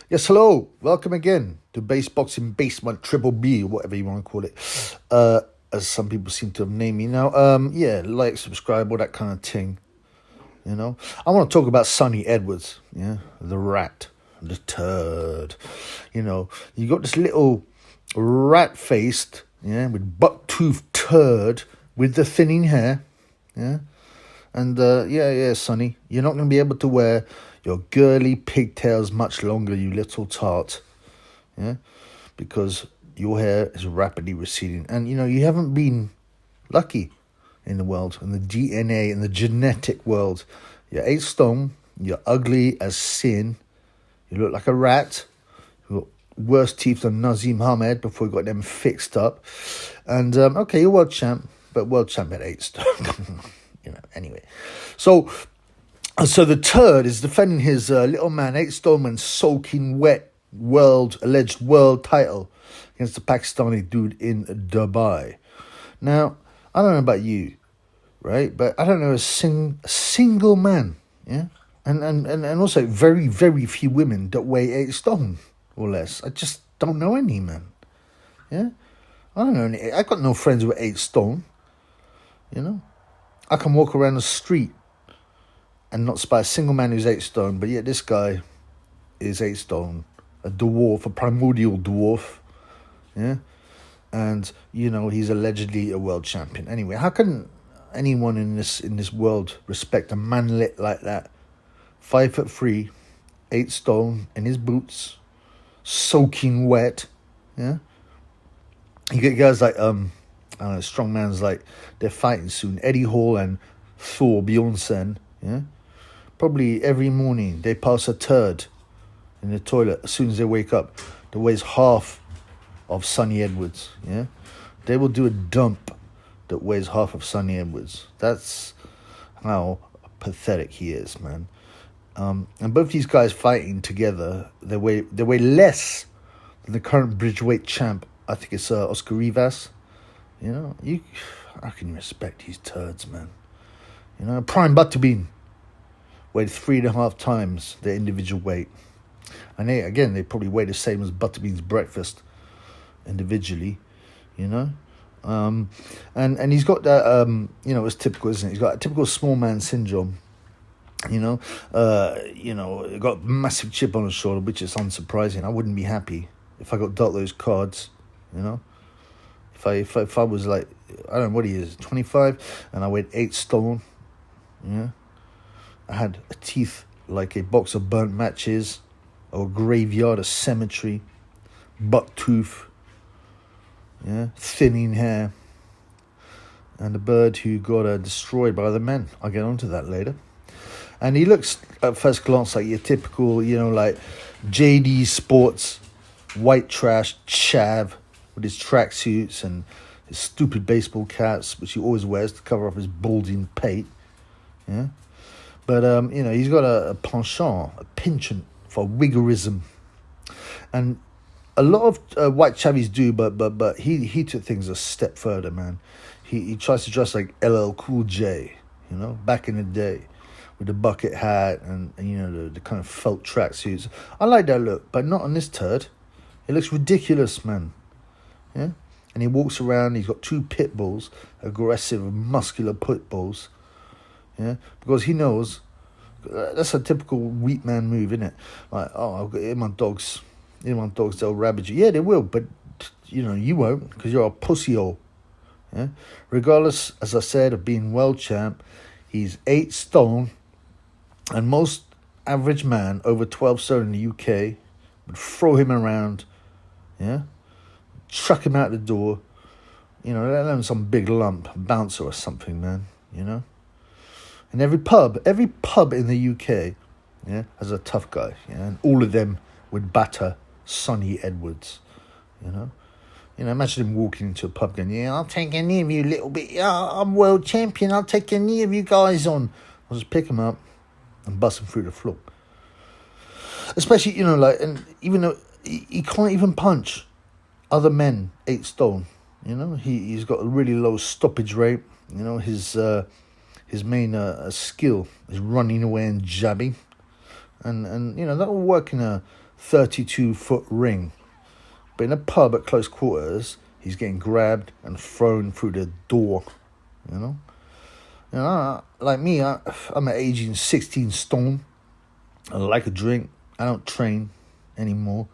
Yes, hello. Welcome again to Base Boxing Basement Triple B, or whatever you want to call it. As some people seem to have named me now. Yeah, like, subscribe, all that kind of thing. I want to talk about Sonny Edwards. Yeah, the rat, the turd. You got this little rat-faced, with buck-toothed turd with the thinning hair. Yeah. And yeah, Sonny, you're not going to be able to wear your girly pigtails much longer, you little tart. Yeah, because your hair is rapidly receding, and you haven't been lucky in the world, in the DNA, in the genetic world. You're 8 stone. You're ugly as sin. You look like a rat. You got worse teeth than Nazim Hamed before you got them fixed up. And okay, you're world champ, but world champ at 8 stone. Anyway. So the turd is defending his little man, 8 stone man, soaking wet alleged world title against the Pakistani dude in Dubai. Now, I don't know about you, right? But I don't know a single man, yeah? And also very, very few women that weigh 8 stone or less. I just don't know any, man. Yeah? I don't know any. I got no friends with 8 stone, I can walk around the street and not spy a single man who's 8 stone, but yet this guy is 8 stone, a dwarf, a primordial dwarf, yeah, and he's allegedly a world champion. Anyway, how can anyone in this world respect a manlet like that? 5'3", 8 stone, in his boots, soaking wet, yeah. You get guys like strongmans like they're fighting soon. Eddie Hall and Thor Bjornsson, yeah. Probably every morning they pass a turd in the toilet as soon as they wake up that weighs half of Sonny Edwards, yeah. They will do a dump that weighs half of Sonny Edwards. That's how pathetic he is, man. And both these guys fighting together, they weigh less than the current bridgeweight champ. I think it's Oscar Rivas. How can you respect these turds, man? Prime Butterbean weighed 3.5 times their individual weight. And they probably weigh the same as Butterbean's breakfast individually, And he's got that, it's typical, isn't it? He's got a typical small man syndrome, got massive chip on his shoulder, which is unsurprising. I wouldn't be happy if I got dealt those cards, If I was like, I don't know what he is, 25, and I weighed 8 stone, yeah, I had teeth like a box of burnt matches, or a graveyard, a cemetery, buck tooth, yeah, thinning hair, and a bird who got destroyed by the men. I'll get onto that later. And he looks at first glance like your typical, like JD Sports, white trash chav, with his tracksuits and his stupid baseball caps, which he always wears to cover up his bulging pate. Yeah, but he's got a penchant, a penchant for wigorism, and a lot of white chavies do. But he took things a step further, man. He tries to dress like LL Cool J, back in the day, with the bucket hat and the kind of felt tracksuits. I like that look, but not on this turd. It looks ridiculous, man. Yeah, and he walks around. He's got 2 pit bulls, aggressive, muscular pit bulls. Yeah, because he knows that's a typical wheat man move, isn't it? Like, I've got my dogs. They'll ravage you. Yeah, they will, but you won't, because you're a pussy-hole. Yeah, regardless, as I said, of being world champ, he's 8 stone, and most average man over 12 stone in the UK would throw him around. Yeah. Chuck him out the door, let alone some big lump, bouncer or something, man, And every pub in the UK, yeah, has a tough guy, and all of them would batter Sonny Edwards, Imagine him walking into a pub going, yeah, I'll take any of you little bit, yeah, I'm world champion, I'll take any of you guys on. I'll just pick him up and bust him through the floor. Especially, and even though he can't even punch other men 8 stone, he's got a really low stoppage rate. His main skill is running away and jabbing, and that will work in a 32-foot ring. But in a pub at close quarters, he's getting grabbed and thrown through the door, you know. Like me, I'm at aging 16 stone. I like a drink. I don't train anymore.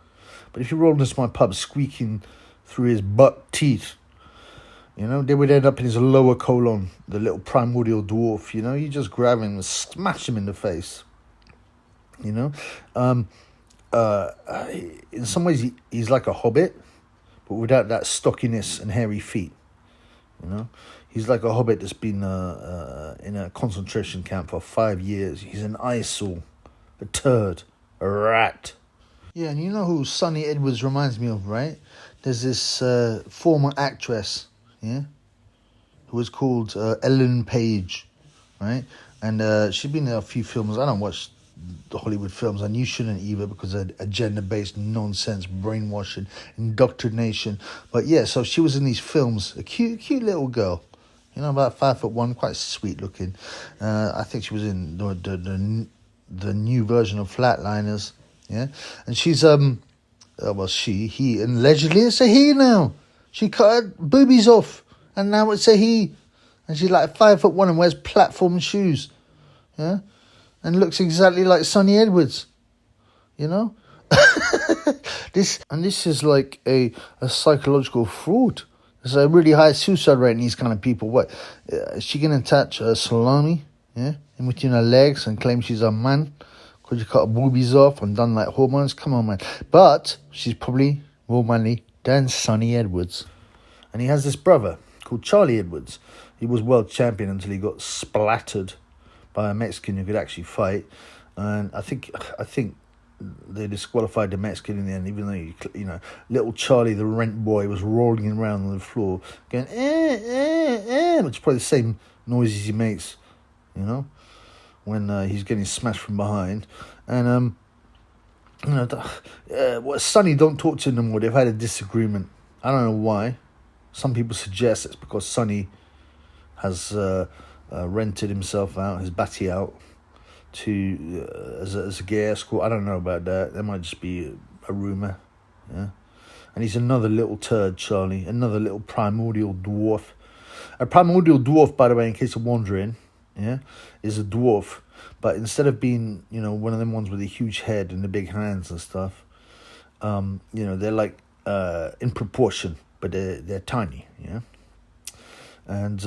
But if you rolled into my pub squeaking through his butt teeth, you know, they would end up in his lower colon, the little primordial dwarf, you know. You just grab him and smash him in the face, you know. In some ways, he's like a hobbit, but without that stockiness and hairy feet, you know. He's like a hobbit that's been in a concentration camp for 5 years. He's an eyesore, a turd, a rat. Yeah, and you know who Sonny Edwards reminds me of, right? There's this former actress, yeah, who was called Ellen Page, right? And she'd been in a few films. I don't watch the Hollywood films, and you shouldn't either, because of agenda-based nonsense, brainwashing, indoctrination. But yeah, so she was in these films, a cute little girl, you know, about 5'1", quite sweet looking. I think she was in the new version of Flatliners, yeah. And she's he, and allegedly it's a he now. She cut her boobies off, and now it's a he. And she's like 5'1" and wears platform shoes, yeah, and looks exactly like Sonny Edwards, you know. This is like a psychological fraud. There's a really high suicide rate in these kind of people. What? Is she going to attach a salami, yeah, in between her legs and claim she's a man because you cut her boobies off and done like hormones? Come on, man. But she's probably more manly than Sonny Edwards. And he has this brother called Charlie Edwards. He was world champion until he got splattered by a Mexican who could actually fight. And I think they disqualified the Mexican in the end, even though, you know, little Charlie, the rent boy, was rolling around on the floor, going, which is probably the same noises he makes, you know, when he's getting smashed from behind. And, you know, Sonny don't talk to him no more. They've had a disagreement. I don't know why. Some people suggest it's because Sonny has rented himself out, his batty out, to as a gay escort. I don't know about that. That might just be a rumour, yeah. And he's another little turd, Charlie, another little primordial dwarf. A primordial dwarf, by the way, in case you're wondering, yeah, is a dwarf, but instead of being, you know, one of them ones with a huge head and the big hands and stuff, you know, they're like in proportion, but they're tiny, yeah. And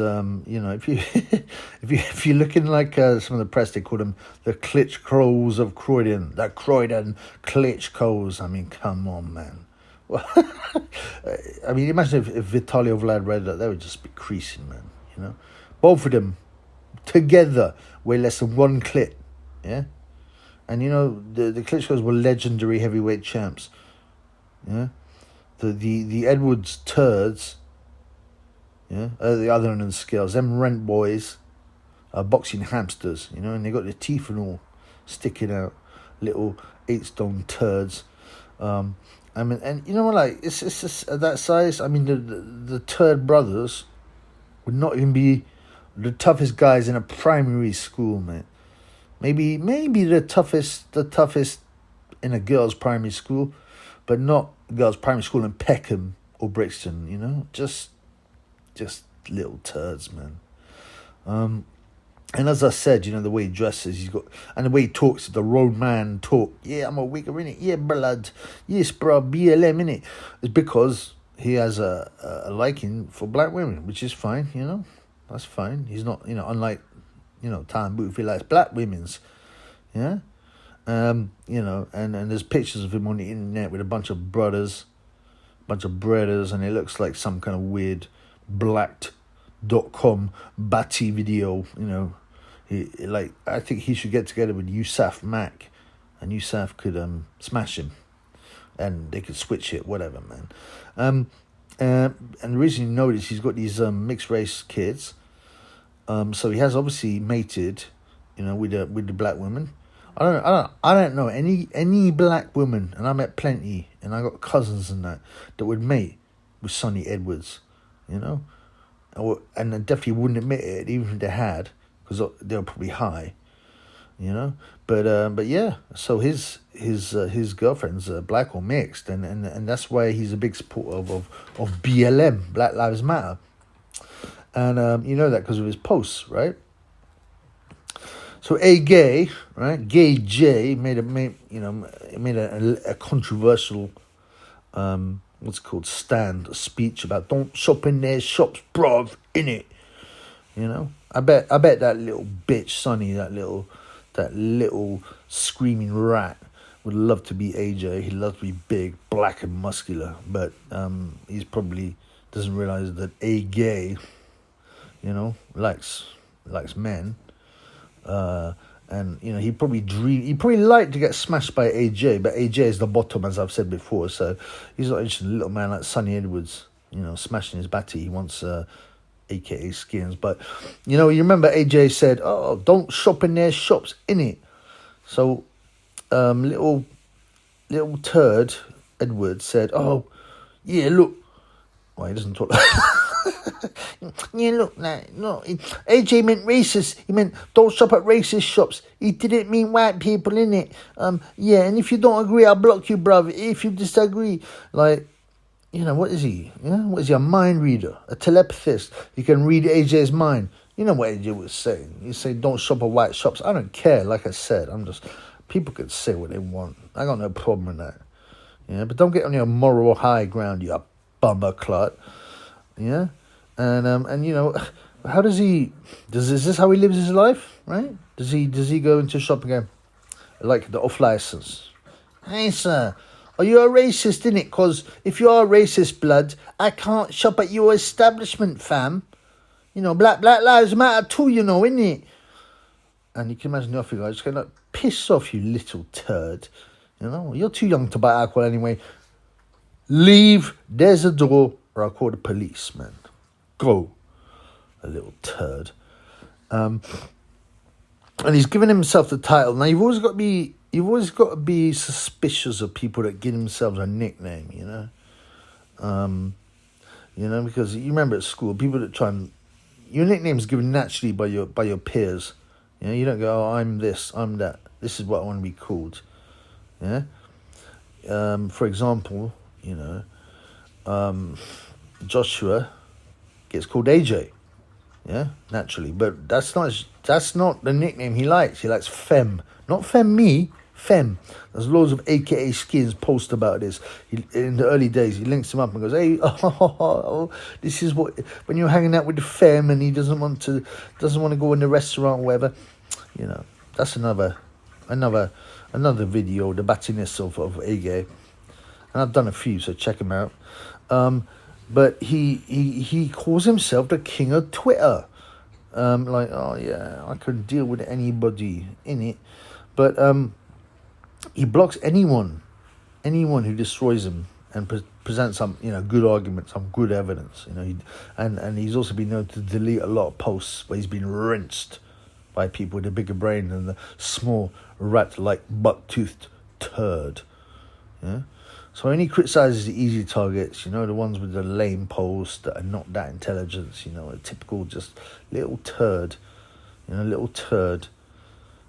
you know, if you're looking like some of the press, they call them the Klitschko's of Croydon, the Croydon Klitschko's. I mean, come on, man. I mean, imagine if Vitaly or Vlad read that, they would just be creasing, man. You know, both of them together weigh less than 1 clit, yeah. And you know, the Klitschko's were legendary heavyweight champs, yeah. The Edwards turds. Yeah, the other end of the scales, them rent boys are boxing hamsters, you know, and they got their teeth and all sticking out, little 8-stone turds. I mean, and you know what, like, it's just at that size. I mean, the turd brothers would not even be the toughest guys in a primary school, mate. Maybe the toughest in a girls' primary school, but not girls' primary school in Peckham or Brixton, you know, just little turds, man. And as I said, you know, the way he dresses, and the way he talks, the road man talk. Yeah, I'm a wigger, innit? Yeah, blood. Yes, bro, BLM, innit? It's because he has a liking for black women, which is fine, you know. That's fine. He's not, you know, unlike, you know, Time Booth, he likes black women's, yeah. You know, and there's pictures of him on the internet with a bunch of brothers, and it looks like some kind of weird blacked.com batty video, you know. I think he should get together with Yusuf Mack, and Yusuf could smash him, and they could switch it, whatever, man. And the reason you notice he's got these mixed race kids, so he has obviously mated, you know, with the black women. I don't know any black woman, and I met plenty, and I got cousins and that would mate with Sonny Edwards, you know, and they definitely wouldn't admit it, even if they had, because they were probably high. you know. But yeah, so his girlfriend's black or mixed, and that's why he's a big supporter of BLM, Black Lives Matter, and you know that because of his posts, right? So A Gay, right? Gay J made a controversial what's it called, stand, a speech about don't shop in their shops, bruv, innit? You know? I bet that little bitch Sonny, that little screaming rat would love to be AJ. He'd love to be big, black and muscular, but he's probably doesn't realize that A Gay, you know, likes men. And you know he probably liked to get smashed by AJ, but AJ is the bottom, as I've said before. So he's not interested in a little man like Sonny Edwards, you know, smashing his batty. He wants AKA skins. But you know, you remember AJ said, "Oh, don't shop in their shops, innit?" So little turd Edwards said, "Oh, yeah, look." Well, he doesn't talk like yeah, look, no, AJ meant racist. He meant don't shop at racist shops. He didn't mean white people, innit? Yeah, and if you don't agree, I'll block you, bruv. If you disagree, like, you know, what is he? Yeah, what is he? A mind reader, a telepathist. He can read AJ's mind. You know what AJ was saying? He said, don't shop at white shops. I don't care. Like I said, people can say what they want. I got no problem with that. Yeah, but don't get on your moral high ground, you bummer clot. Yeah. And you know, how is this how he lives his life, right? Does he go into a shop again, like the off license? Hey sir, are you a racist, innit? Because if you are a racist, blood, I can't shop at your establishment, fam. You know, Black Lives Matter too, you know, innit? And you can imagine the officer guy just going like, piss off, you little turd. You know, you're too young to buy alcohol anyway. Leave, there's a door, or I'll call the police, man. Go, a little turd. And he's given himself the title. Now you've always got to be suspicious of people that give themselves a nickname, you know. You know, because you remember at school, people that try and your nickname's given naturally by your peers. You know, you don't go, oh, I'm this, I'm that. This is what I want to be called. Yeah. For example, you know, Joshua gets called AJ, yeah, naturally. But that's not the nickname he likes. He likes Fem, not Femme, Fem. There's loads of AKA skins post about this. In the early days, he links him up and goes, "Hey, this is what when you're hanging out with the Fem and he doesn't want to go in the restaurant or whatever." You know, that's another video, the battiness of AJ, and I've done a few, so check him out. But he calls himself the king of Twitter. Like, oh yeah, I can deal with anybody in it. But he blocks anyone who destroys him and presents some, you know, good argument, some good evidence. You know, and he's also been known to delete a lot of posts where he's been rinsed by people with a bigger brain than the small rat-like buck-toothed turd. Yeah. So when he criticises the easy targets, you know, the ones with the lame posts that are not that intelligent, you know, a typical just little turd, you know, little turd.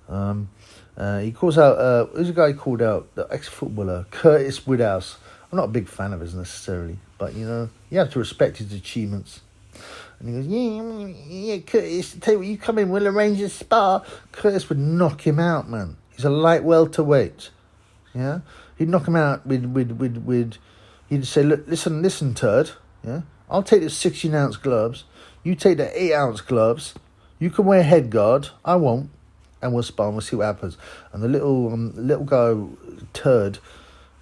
He calls out, who's a guy called out, the ex-footballer, Curtis Woodhouse. I'm not a big fan of his necessarily, but, you know, you have to respect his achievements. And he goes, yeah, Curtis, tell you what, you come in, we'll arrange a spa. Curtis would knock him out, man. He's a light welterweight, yeah? He'd knock him out with he'd say, look, listen, turd, yeah? I'll take the 16-ounce gloves. You take the 8-ounce gloves. You can wear head guard. I won't. And we'll spar and we'll see what happens. And the little guy, turd,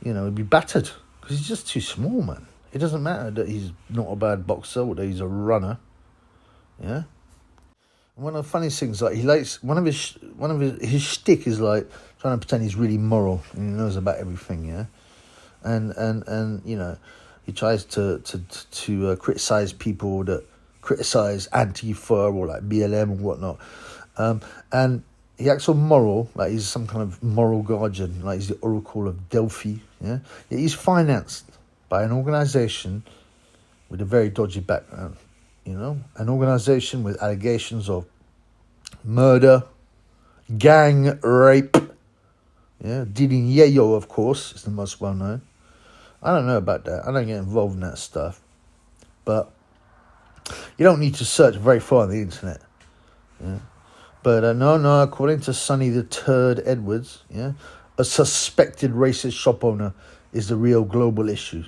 you know, would be battered because he's just too small, man. It doesn't matter that he's not a bad boxer or that he's a runner, yeah? And one of the funniest things, like, he likes, one of his shtick is like trying to pretend he's really moral and he knows about everything, yeah? And you know, he tries to criticize people that criticize Antifa or like BLM and whatnot. And he acts all moral, like he's some kind of moral guardian, like he's the Oracle of Delphi, yeah? Yet he's financed by an organisation with a very dodgy background, you know? An organisation with allegations of murder, gang rape. Yeah, dealing yayo, of course, is the most well known. I don't know about that. I don't get involved in that stuff. But you don't need to search very far on the internet. Yeah. But no, according to Sonny the Turd Edwards, yeah, a suspected racist shop owner is the real global issue.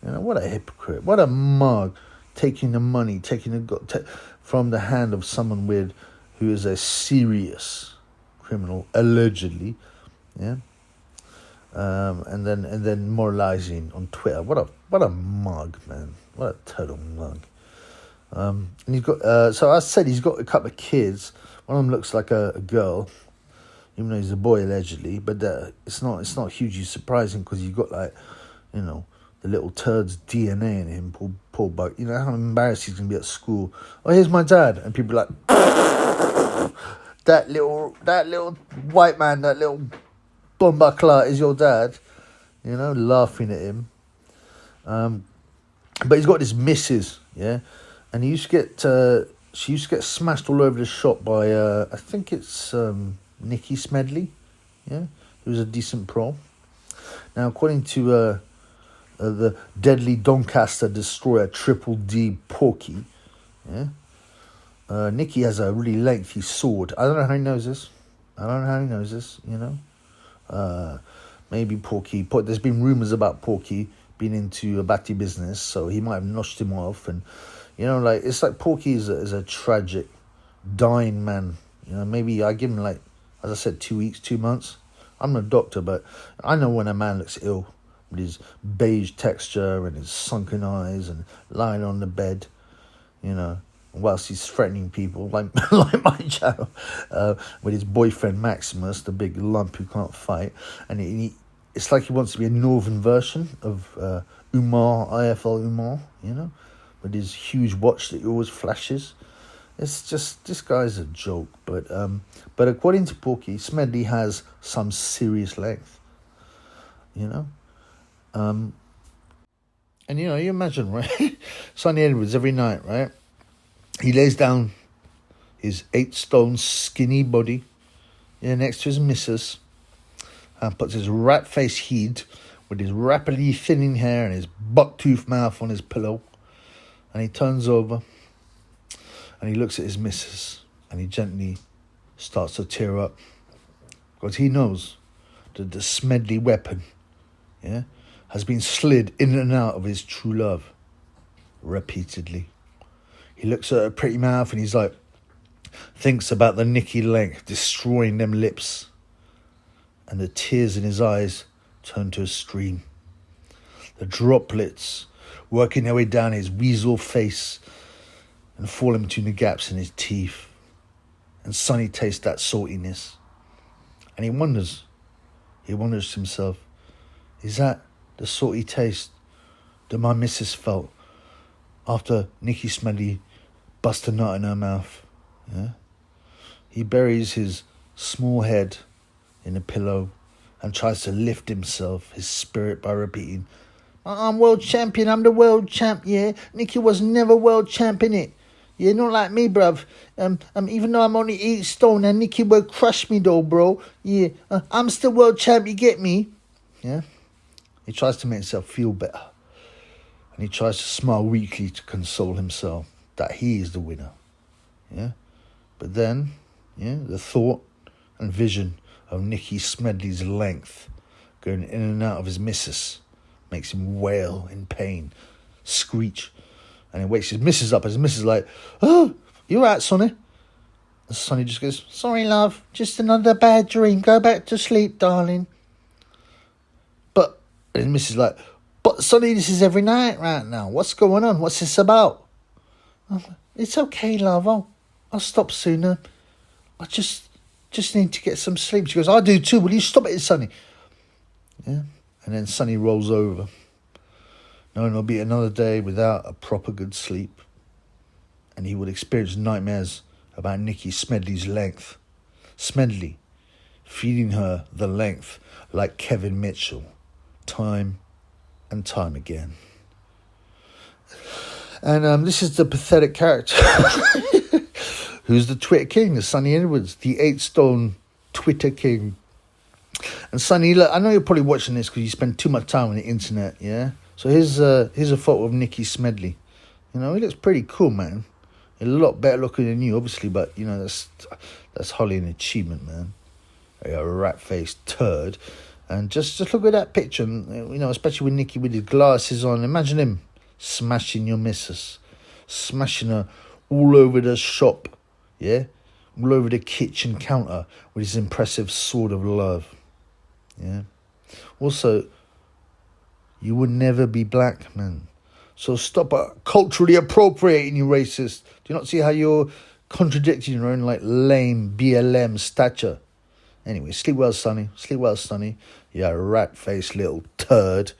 You know, what a hypocrite. What a mug. Taking the money, from the hand of someone who is a serious criminal, allegedly. Yeah. And then moralizing on Twitter. What a mug, man. What a total mug. And he's got so I said he's got a couple of kids. One of them looks like a girl, even though he's a boy allegedly. But it's not hugely surprising because you've got the little turd's DNA in him. Poor bug. You know how embarrassed he's gonna be at school. Oh, here's my dad, and people are like that little white man, that little Bombacla is your dad, laughing at him. But he's got this missus, yeah, and she used to get smashed all over the shop by I think it's Nicki Smedley, yeah, who was a decent pro. Now, according to the deadly Doncaster destroyer Triple D Porky, yeah, Nicki has a really lengthy sword. I don't know how he knows this. Maybe Porky. There's been rumours about Porky being into a batty business, so he might have notched him off. And it's like Porky is a tragic, dying man. Maybe I give him as I said, 2 weeks, 2 months. I'm not a doctor, but I know when a man looks ill with his beige texture and his sunken eyes and lying on the bed, whilst he's threatening people like my channel, with his boyfriend Maximus, the big lump who can't fight, and it's like he wants to be a northern version of Umar, IFL Umar, with his huge watch that he always flashes. It's just, this guy's a joke. But according to Porky, Smedley has some serious length, and you imagine, right? Sonny Edwards every night, right? He lays down his 8-stone skinny body, next to his missus, and puts his rat-faced head with his rapidly thinning hair and his buck-toothed mouth on his pillow, and he turns over and he looks at his missus and he gently starts to tear up because he knows that the Smedley weapon, has been slid in and out of his true love repeatedly. He looks at her pretty mouth and he's like, thinks about the Nicki length destroying them lips, and the tears in his eyes turn to a stream. The droplets working their way down his weasel face and falling between the gaps in his teeth. And Sonny tastes that saltiness. And he wonders to himself, is that the salty taste that my missus felt after Nicki Smedley bust a nut in her mouth? Yeah? He buries his small head in a pillow and tries to lift his spirit, by repeating, I'm world champion, I'm the world champ, yeah. Nicki was never world champion it. Yeah, not like me, bruv. Even though I'm only 8 stone and Nicki will crush me though, bro. Yeah, I'm still world champ, you get me? Yeah. He tries to make himself feel better. And he tries to smile weakly to console himself that he is the winner. Yeah. But then, the thought and vision of Nicki Smedley's length going in and out of his missus makes him wail in pain, screech, and he wakes his missus up. His missus is like, oh, you right, Sonny? And Sonny just goes, sorry, love, just another bad dream. Go back to sleep, darling. But his missus is like, but Sonny, this is every night right now. What's going on? What's this about? It's okay, love. I'll stop sooner. I just need to get some sleep. She goes, I do too. Will you stop it, Sonny? Yeah. And then Sonny rolls over, knowing it'll be another day without a proper good sleep. And he would experience nightmares about Nicki Smedley's length. Smedley feeding her the length like Kevin Mitchell, time and time again. And this is the pathetic character who's the Twitter king, the Sonny Edwards, the 8-stone Twitter king. And Sonny, look, I know you're probably watching this because you spend too much time on the internet, yeah? So here's a photo of Nicki Smedley. You know, he looks pretty cool, man. A lot better looking than you, obviously, but, you know, that's hardly an achievement, man. A rat-faced turd. And just look at that picture, and, you know, especially with Nicki with his glasses on. Imagine him smashing your missus. Smashing her all over the shop, yeah? All over the kitchen counter with his impressive sword of love, yeah? Also, you would never be black, man. So stop culturally appropriating, you racist. Do you not see how you're contradicting your own, like, lame BLM stature? Anyway, sleep well, Sonny. Sleep well, Sonny. You rat-faced little turd.